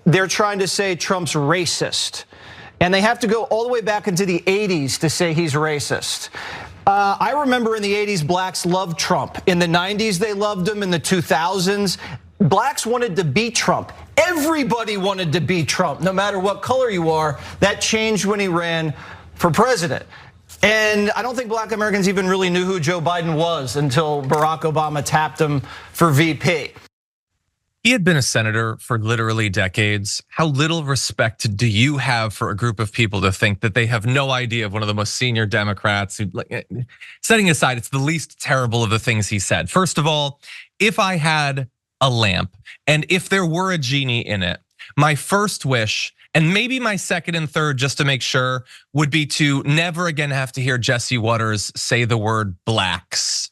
they're trying to say Trump's racist. And they have to go all the way back into the 80s to say he's racist. I remember in the 80s, blacks loved Trump. In the 90s, they loved him. In the 2000s, blacks wanted to beat Trump. Everybody wanted to beat Trump, no matter what color you are. That changed when he ran for president. And I don't think black Americans even really knew who Joe Biden was until Barack Obama tapped him for VP. He had been a senator for literally decades. How little respect do you have for a group of people to think that they have no idea of one of the most senior Democrats? Setting aside, it's the least terrible of the things he said. First of all, if I had a lamp and if there were a genie in it, my first wish, and maybe my second and third just to make sure, would be to never again have to hear Jesse Waters say the word blacks.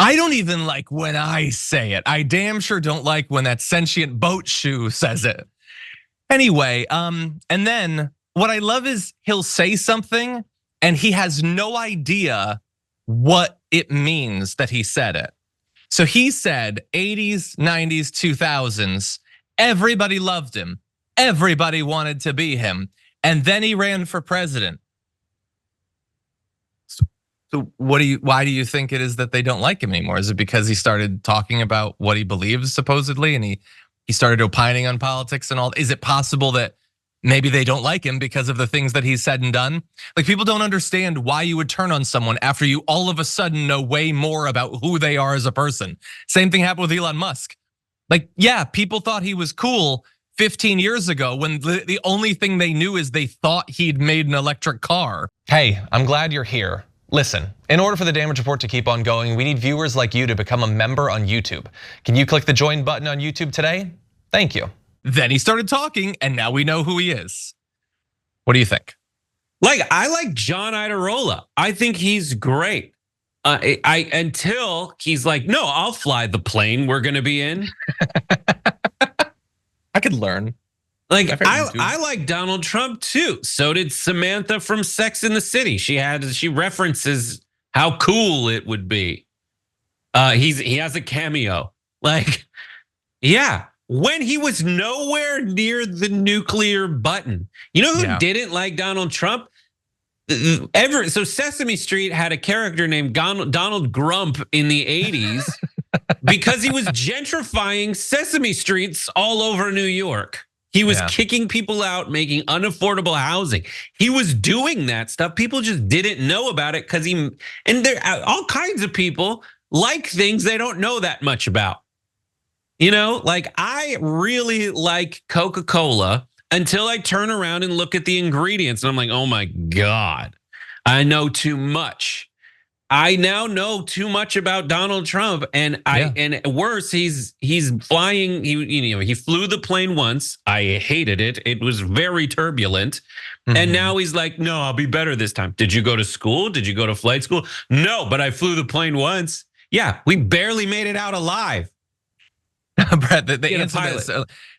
I don't even like when I say it. I damn sure don't like when that sentient boat shoe says it. Anyway, and then what I love is he'll say something and he has no idea what it means that he said it. So he said 80s, 90s, 2000s, everybody loved him. Everybody wanted to be him. And then he ran for president. So why do you think it is that they don't like him anymore? Is it because he started talking about what he believes supposedly and he started opining on politics and all? Is it possible that maybe they don't like him because of the things that he's said and done? Like, people don't understand why you would turn on someone after you all of a sudden know way more about who they are as a person. Same thing happened with Elon Musk. Like, yeah, people thought he was cool 15 years ago when the only thing they knew is they thought he'd made an electric car. Hey, I'm glad you're here. Listen, in order for the Damage Report to keep on going, we need viewers like you to become a member on YouTube. Can you click the join button on YouTube today? Thank you. Then he started talking and now we know who he is. What do you think? I like John Iadarola. I think he's great. Until he's like, no, I'll fly the plane we're gonna be in. I could learn. I like Donald Trump too. So did Samantha from Sex and the City. She references how cool it would be. He has a cameo. Yeah, when he was nowhere near the nuclear button. You know who didn't like Donald Trump? So Sesame Street had a character named Donald Grump in the 80s because he was gentrifying Sesame Streets all over New York. He was kicking people out, making unaffordable housing. He was doing that stuff. People just didn't know about it because and there all kinds of people like things they don't know that much about. You know, I really like Coca-Cola until I turn around and look at the ingredients and I'm like, oh my God, I know too much. I now know too much about Donald Trump, and and worse, he's flying. He flew the plane once. I hated it. It was very turbulent, and now he's like, no, I'll be better this time. Did you go to school? Did you go to flight school? No, but I flew the plane once. Yeah, we barely made it out alive. Brett, the answer to this,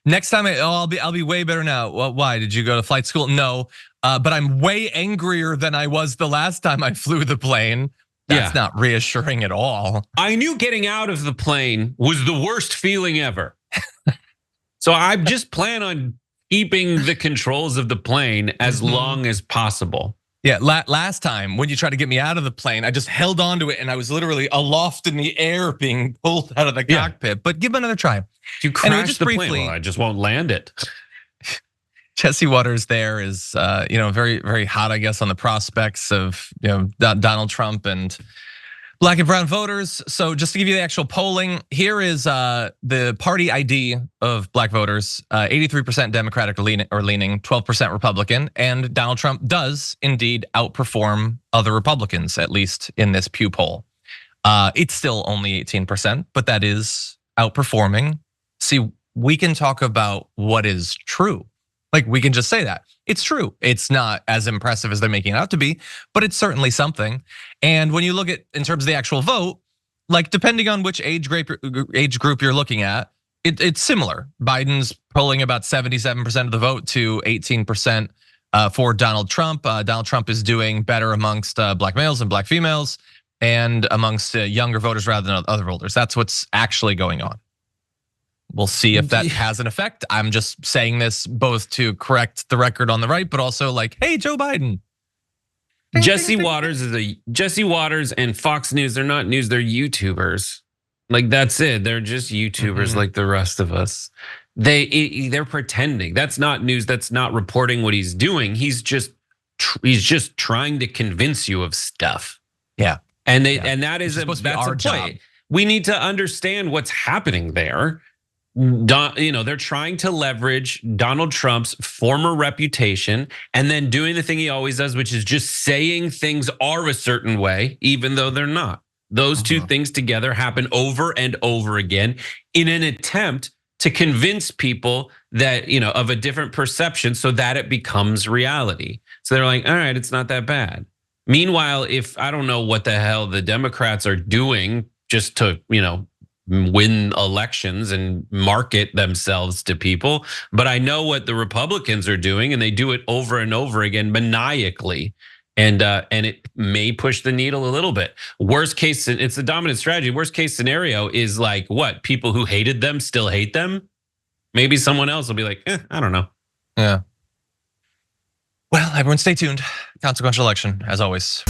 next time I'll be way better now. Well, why did you go to flight school? No, but I'm way angrier than I was the last time I flew the plane. That's not reassuring at all. I knew getting out of the plane was the worst feeling ever. So I just plan on keeping the controls of the plane as long as possible. Yeah, last time when you tried to get me out of the plane, I just held onto it and I was literally aloft in the air being pulled out of the cockpit. But give it another try. You crashed the plane. Well, I just won't land it. Jesse Waters there is, very, very hot, I guess, on the prospects of Donald Trump and black and brown voters. So just to give you the actual polling, here is the party ID of black voters: 83% Democratic or leaning, 12% Republican, and Donald Trump does indeed outperform other Republicans, at least in this Pew poll. It's still only 18%, but that is outperforming. See, we can talk about what is true. We can just say that it's true. It's not as impressive as they're making it out to be, but it's certainly something. And when you look at in terms of the actual vote, depending on which age group you're looking at, it's similar. Biden's polling about 77% of the vote to 18% for Donald Trump. Donald Trump is doing better amongst black males and black females, and amongst younger voters rather than other voters. That's what's actually going on. We'll see if that has an effect. I'm just saying this both to correct the record on the right, but also like, hey, Joe Biden. Jesse Waters and Fox News. They're not news. They're YouTubers. Like that's it. They're just YouTubers like the rest of us. They're pretending. That's not news. That's not reporting what he's doing. He's just trying to convince you of stuff. Yeah, and that is that's a job. We need to understand what's happening there. They're trying to leverage Donald Trump's former reputation and then doing the thing he always does, which is just saying things are a certain way, even though they're not. Those two things together happen over and over again in an attempt to convince people that, of a different perception so that it becomes reality. So they're like, all right, it's not that bad. Meanwhile, if I don't know what the hell the Democrats are doing just to, win elections and market themselves to people, but I know what the Republicans are doing, and they do it over and over again maniacally, and it may push the needle a little bit. Worst case, it's the dominant strategy. Worst case scenario is like what? People who hated them still hate them. Maybe someone else will be like, I don't know. Yeah. Well, everyone, stay tuned. Consequential election, as always.